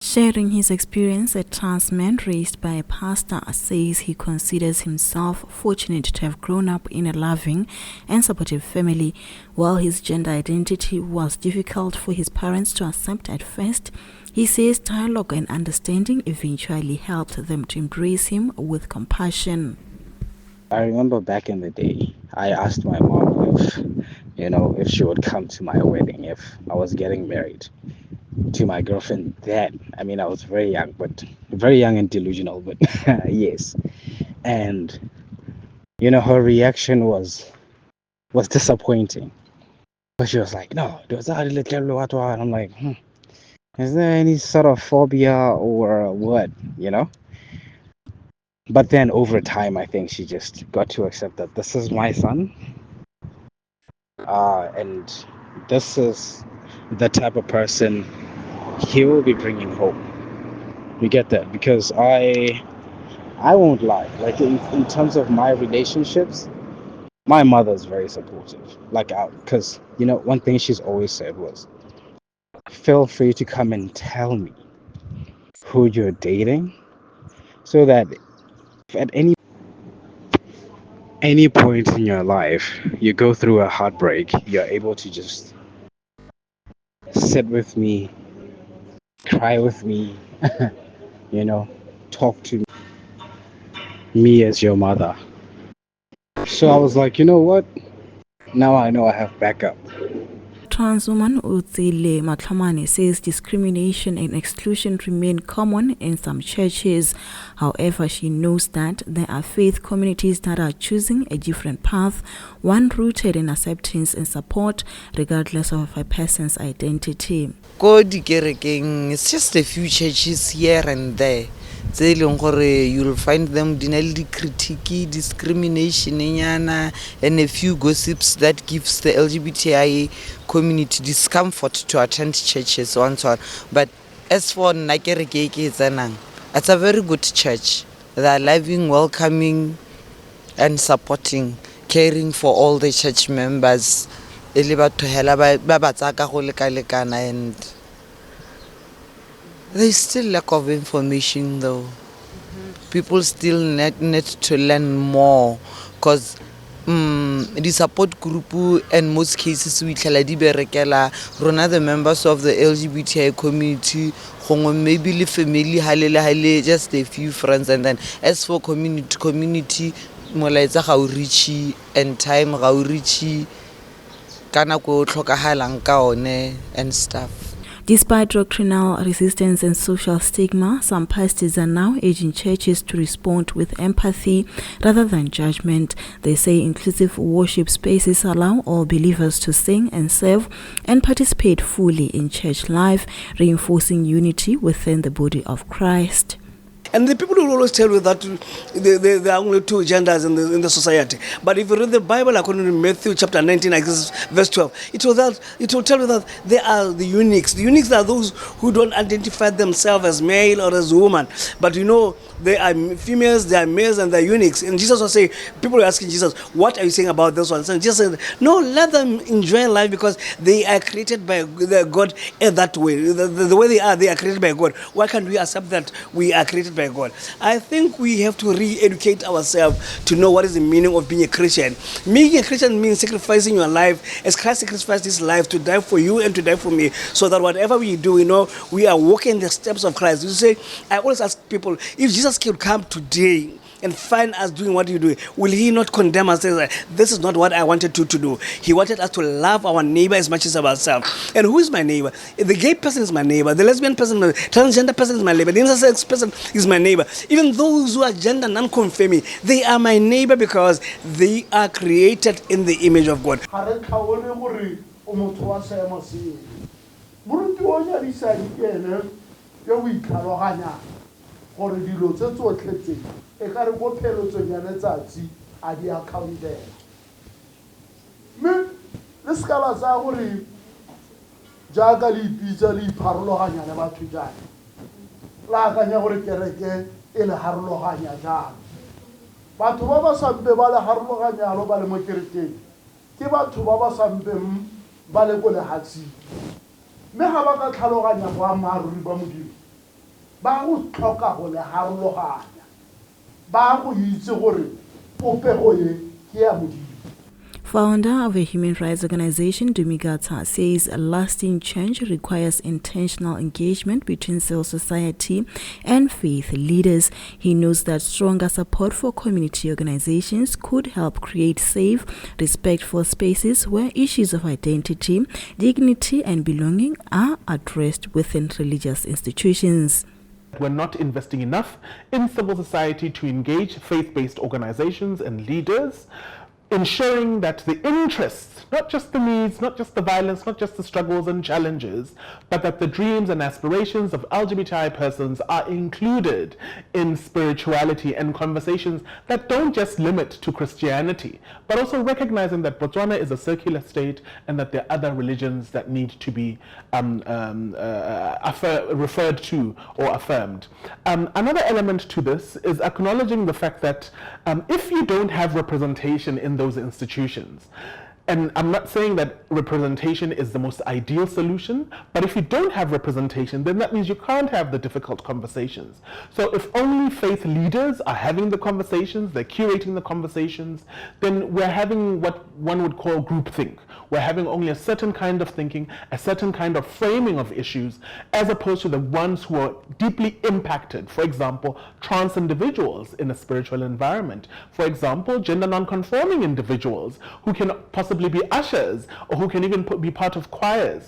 Sharing his experience, a trans man raised by a pastor says he considers himself fortunate to have grown up in a loving and supportive family. While his gender identity was difficult for his parents to accept at first, he says dialogue and understanding eventually helped them to embrace him with compassion. I remember back in the day, I asked my mom if she would come to my wedding if I was getting married to my girlfriend then. I mean, I was very young, but very young and delusional, but yes. And her reaction was disappointing. But she was like, "No, and I'm like, is there any sort of phobia or what, But then over time, I think she just got to accept that this is my son, and this is the type of person he will be bringing home. You get that? Because I won't lie. Like in terms of my relationships, my mother's very supportive. Like, because one thing she's always said was, feel free to come and tell me who you're dating, so that if at any point in your life you go through a heartbreak, you're able to just sit with me, cry with me, you know, talk to me as your mother. So I was like, you know what? Now I know I have backup. Trans woman 𝐂𝐨𝐭𝐬𝐿 says discrimination and exclusion remain common in some churches. However, she knows that there are faith communities that are choosing a different path, one rooted in acceptance and support regardless of a person's identity. It's just a few churches here and there. You'll find them critique, discrimination, and a few gossips that gives the LGBTI community discomfort to attend churches, so on so on. But as for 𝐁𝐨𝐭𝐬𝐿, it's a very good church. They are loving, welcoming, and supporting, caring for all the church members. And there's still lack of information though. People still need to learn more, because the support group in most cases we rona the members of the LGBTI community, maybe the family, just a few friends, and then as for community molaetsa ga o reach and time ga o reach kana go tlhokahalang ka one and stuff. Despite doctrinal resistance and social stigma, some pastors are now urging churches to respond with empathy rather than judgment. They say inclusive worship spaces allow all believers to sing and serve and participate fully in church life, reinforcing unity within the body of Christ. And the people will always tell you that there are only two genders in the society. But if you read the Bible according to Matthew chapter 19, verse 12, it will tell you that there are the eunuchs. The eunuchs are those who don't identify themselves as male or as woman. But they are females, they are males, and they are eunuchs. And Jesus will say, people are asking Jesus, what are you saying about this one? And Jesus said, no, let them enjoy life, because they are created by God in that way. The way they are created by God. Why can't we accept that we are created by God? I think we have to re-educate ourselves to know what is the meaning of being a Christian. Being a Christian means sacrificing your life as Christ sacrificed his life to die for you and to die for me, so that whatever we do, we are walking the steps of Christ. You say, I always ask people, if Jesus could come today and find us doing what you do, will he not condemn us and say, this is not what I wanted you to do? He wanted us to love our neighbor as much as ourselves. And who is my neighbor? The gay person is my neighbor. The lesbian person, the transgender person is my neighbor. The intersex person is my neighbor. Even those who are gender non-conforming, they are my neighbor, because they are created in the image of God. Gore dilo tse tsotlhe tse e ka re go pheletsong ya letsatsi a di accountela. Mme le sekala sa gore jaaka le ipitsa le ipharologanya le batho jaana, la akanya gore kereke e le harologanya jaana. Batho ba ba sampe ba le harologanyalo ba le mo kerekeng ke batho ba ba sampeng ba le ko lehatsing. Mme ga ba ka tlhaloganya boammaaruri ba Modimo, ba go tlhoka go le harologanya ba go itse gore popego ye ke ya modimo. Founder of a human rights organization, 𝐁𝐨𝐭𝐬𝐬 says a lasting change requires intentional engagement between civil society and faith leaders. He knows that stronger support for community organizations could help create safe, respectful spaces where issues of identity, dignity, and belonging are addressed within religious institutions. We're not investing enough in civil society to engage faith-based organizations and leaders, ensuring that the interests, not just the needs, not just the violence, not just the struggles and challenges, but that the dreams and aspirations of LGBTI persons are included in spirituality and conversations that don't just limit to Christianity, but also recognizing that Botswana is a secular state and that there are other religions that need to be referred to or affirmed. Another element to this is acknowledging the fact that if you don't have representation in those institutions, and I'm not saying that representation is the most ideal solution, but if you don't have representation, then that means you can't have the difficult conversations. So if only faith leaders are having the conversations, they're curating the conversations, then we're having what one would call groupthink. We're having only a certain kind of thinking, a certain kind of framing of issues, as opposed to the ones who are deeply impacted. For example, trans individuals in a spiritual environment. For example, gender non-conforming individuals who can possibly be ushers or who can even be part of choirs.